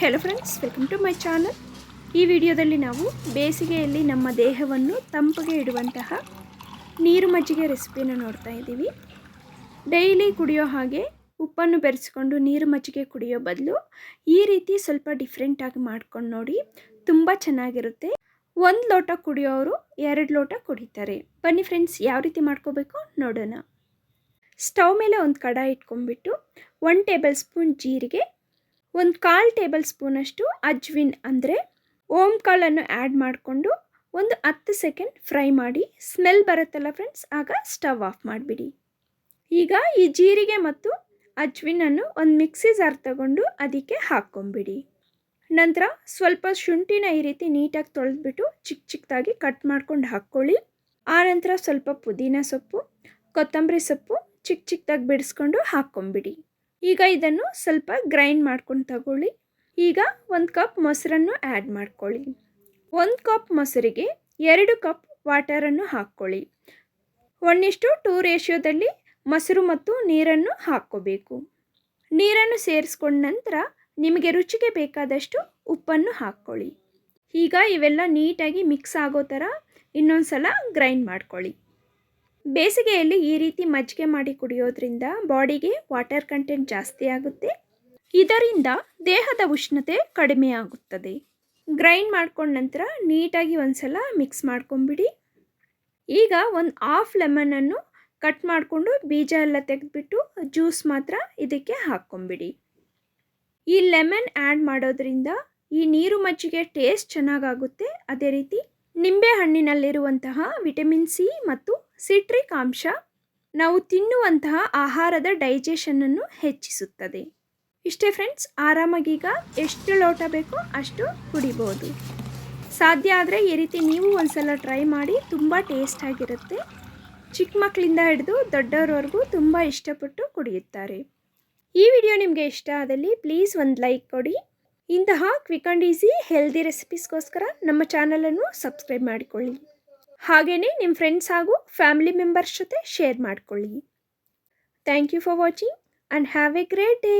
Hello friends, welcome to my channel. ಈ ವಿಡಿಯೋದಲ್ಲಿ ನಾವು ಬೇಸಿಗೆಯಲ್ಲಿ ನಮ್ಮ ದೇಹವನ್ನು ತಂಪಿಗೆ ಇಡುವಂತಹ ನೀರು ಮಜ್ಜಿಗೆ ರೆಸಿಪಿನ ನೋಡ್ತಾ ಇದ್ದೀವಿ. ಡೈಲಿ ಕುಡಿಯೋ ಹಾಗೆ ಉಪ್ಪನ್ನು ಬೆರೆಸ್ಕೊಂಡು ನೀರು ಮಜ್ಜಿಗೆ ಕುಡಿಯೋ ಬದಲು ಈ ರೀತಿ ಸ್ವಲ್ಪ ಡಿಫ್ರೆಂಟಾಗಿ ಮಾಡ್ಕೊಂಡು ನೋಡಿ, ತುಂಬ ಚೆನ್ನಾಗಿರುತ್ತೆ. 1 ಲೋಟ ಕುಡಿಯೋರು 2 ಲೋಟ ಕುಡಿತಾರೆ. ಬನ್ನಿ ಫ್ರೆಂಡ್ಸ್, ಯಾವ ರೀತಿ ಮಾಡ್ಕೋಬೇಕು ನೋಡೋಣ. ಸ್ಟವ್ ಮೇಲೆ ಒಂದು ಕಡಾಯಿ ಇಟ್ಕೊಂಡ್ಬಿಟ್ಟು 1 ಟೇಬಲ್ ಸ್ಪೂನ್ ಜೀರಿಗೆ, 1/4 ಟೇಬಲ್ ಸ್ಪೂನಷ್ಟು ಅಜ್ವಿನ್ ಅಂದರೆ ಓಂಕಾಳನ್ನು ಆ್ಯಡ್ ಮಾಡಿಕೊಂಡು ಒಂದು 10 ಸೆಕೆಂಡ್ ಫ್ರೈ ಮಾಡಿ. ಸ್ಮೆಲ್ ಬರುತ್ತಲ್ಲ ಫ್ರೆಂಡ್ಸ್, ಆಗ ಸ್ಟವ್ ಆಫ್ ಮಾಡಿಬಿಡಿ. ಈಗ ಈ ಜೀರಿಗೆ ಮತ್ತು ಅಜ್ವಿನನ್ನು ಒಂದು ಮಿಕ್ಸಿ ಜಾರ್ ತಗೊಂಡು ಅದಕ್ಕೆ ಹಾಕ್ಕೊಂಬಿಡಿ. ನಂತರ ಸ್ವಲ್ಪ ಶುಂಠಿನ ಈ ರೀತಿ ನೀಟಾಗಿ ತೊಳೆದ್ಬಿಟ್ಟು ಚಿಕ್ಕ ಚಿಕ್ಕದಾಗಿ ಕಟ್ ಮಾಡ್ಕೊಂಡು ಹಾಕ್ಕೊಳ್ಳಿ. ಆನಂತರ ಸ್ವಲ್ಪ ಪುದೀನ ಸೊಪ್ಪು, ಕೊತ್ತಂಬರಿ ಸೊಪ್ಪು ಚಿಕ್ಕ ಚಿಕ್ಕದಾಗಿ ಬಿಡಿಸ್ಕೊಂಡು ಹಾಕ್ಕೊಂಬಿಡಿ. ಈಗ ಇದನ್ನು ಸ್ವಲ್ಪ ಗ್ರೈಂಡ್ ಮಾಡ್ಕೊಂಡು ತಗೊಳ್ಳಿ. ಈಗ 1 ಕಪ್ ಮೊಸರನ್ನು ಆ್ಯಡ್ ಮಾಡ್ಕೊಳ್ಳಿ. 1 ಕಪ್ ಮೊಸರಿಗೆ 2 ಕಪ್ ವಾಟರನ್ನು ಹಾಕ್ಕೊಳ್ಳಿ. 1:2 ರೇಷಿಯೋದಲ್ಲಿ ಮೊಸರು ಮತ್ತು ನೀರನ್ನು ಹಾಕ್ಕೋಬೇಕು. ನೀರನ್ನು ಸೇರಿಸ್ಕೊಂಡ ನಂತರ ನಿಮಗೆ ರುಚಿಗೆ ಬೇಕಾದಷ್ಟು ಉಪ್ಪನ್ನು ಹಾಕ್ಕೊಳ್ಳಿ. ಈಗ ಇವೆಲ್ಲ ನೀಟಾಗಿ ಮಿಕ್ಸ್ ಆಗೋ ಥರ ಇನ್ನೊಂದು ಸಲ ಗ್ರೈಂಡ್ ಮಾಡ್ಕೊಳ್ಳಿ. ಬೇಸಿಗೆಯಲ್ಲಿ ಈ ರೀತಿ ಮಜ್ಜಿಗೆ ಮಾಡಿ ಕುಡಿಯೋದ್ರಿಂದ ಬಾಡಿಗೆ ವಾಟರ್ ಕಂಟೆಂಟ್ ಜಾಸ್ತಿ ಆಗುತ್ತೆ. ಇದರಿಂದ ದೇಹದ ಉಷ್ಣತೆ ಕಡಿಮೆ ಆಗುತ್ತದೆ. ಗ್ರೈಂಡ್ ಮಾಡ್ಕೊಂಡ ನಂತರ ನೀಟಾಗಿ ಒಂದು ಸಲ ಮಿಕ್ಸ್ ಮಾಡ್ಕೊಂಬಿಡಿ. ಈಗ ಒಂದು ಹಾಫ್ ಲೆಮನನ್ನು ಕಟ್ ಮಾಡಿಕೊಂಡು ಬೀಜ ಎಲ್ಲ ತೆಗೆದುಬಿಟ್ಟು ಜ್ಯೂಸ್ ಮಾತ್ರ ಇದಕ್ಕೆ ಹಾಕ್ಕೊಂಬಿಡಿ. ಈ ಲೆಮನ್ ಆ್ಯಡ್ ಮಾಡೋದ್ರಿಂದ ಈ ನೀರು ಮಜ್ಜಿಗೆ ಟೇಸ್ಟ್ ಚೆನ್ನಾಗಾಗುತ್ತೆ. ಅದೇ ರೀತಿ ನಿಂಬೆ ಹಣ್ಣಿನಲ್ಲಿರುವಂತಹ ವಿಟಮಿನ್ ಸಿ ಮತ್ತು ಸಿಟ್ರಿಕ್ ಅಂಶ ನಾವು ತಿನ್ನುವಂತಹ ಆಹಾರದ ಡೈಜೆಷನನ್ನು ಹೆಚ್ಚಿಸುತ್ತದೆ. ಇಷ್ಟೇ ಫ್ರೆಂಡ್ಸ್, ಆರಾಮಾಗೀಗ ಎಷ್ಟು ಲೋಟ ಬೇಕೋ ಅಷ್ಟು ಕುಡಿಬೋದು. ಸಾಧ್ಯ ಆದರೆ ಈ ರೀತಿ ನೀವು ಒಂದ್ಸಲ ಟ್ರೈ ಮಾಡಿ, ತುಂಬ ಟೇಸ್ಟಾಗಿರುತ್ತೆ. ಚಿಕ್ಕ ಮಕ್ಕಳಿಂದ ಹಿಡಿದು ದೊಡ್ಡವರವರೆಗೂ ತುಂಬ ಇಷ್ಟಪಟ್ಟು ಕುಡಿಯುತ್ತಾರೆ. ಈ ವಿಡಿಯೋ ನಿಮಗೆ ಇಷ್ಟ ಆದಲ್ಲಿ ಪ್ಲೀಸ್ ಒಂದು ಲೈಕ್ ಕೊಡಿ. ಇಂತಹ ಕ್ವಿಕ್ ಆ್ಯಂಡ್ ಈಸಿ ಹೆಲ್ದಿ ರೆಸಿಪೀಸ್ಗೋಸ್ಕರ ನಮ್ಮ ಚಾನಲನ್ನು ಸಬ್ಸ್ಕ್ರೈಬ್ ಮಾಡಿಕೊಳ್ಳಿ. ಹಾಗೆಯೇ ನಿಮ್ಮ ಫ್ರೆಂಡ್ಸ್ ಹಾಗೂ ಫ್ಯಾಮಿಲಿ ಮೆಂಬರ್ಸ್ ಜೊತೆ ಶೇರ್ ಮಾಡಿಕೊಳ್ಳಿ. Thank you for watching and have a great day.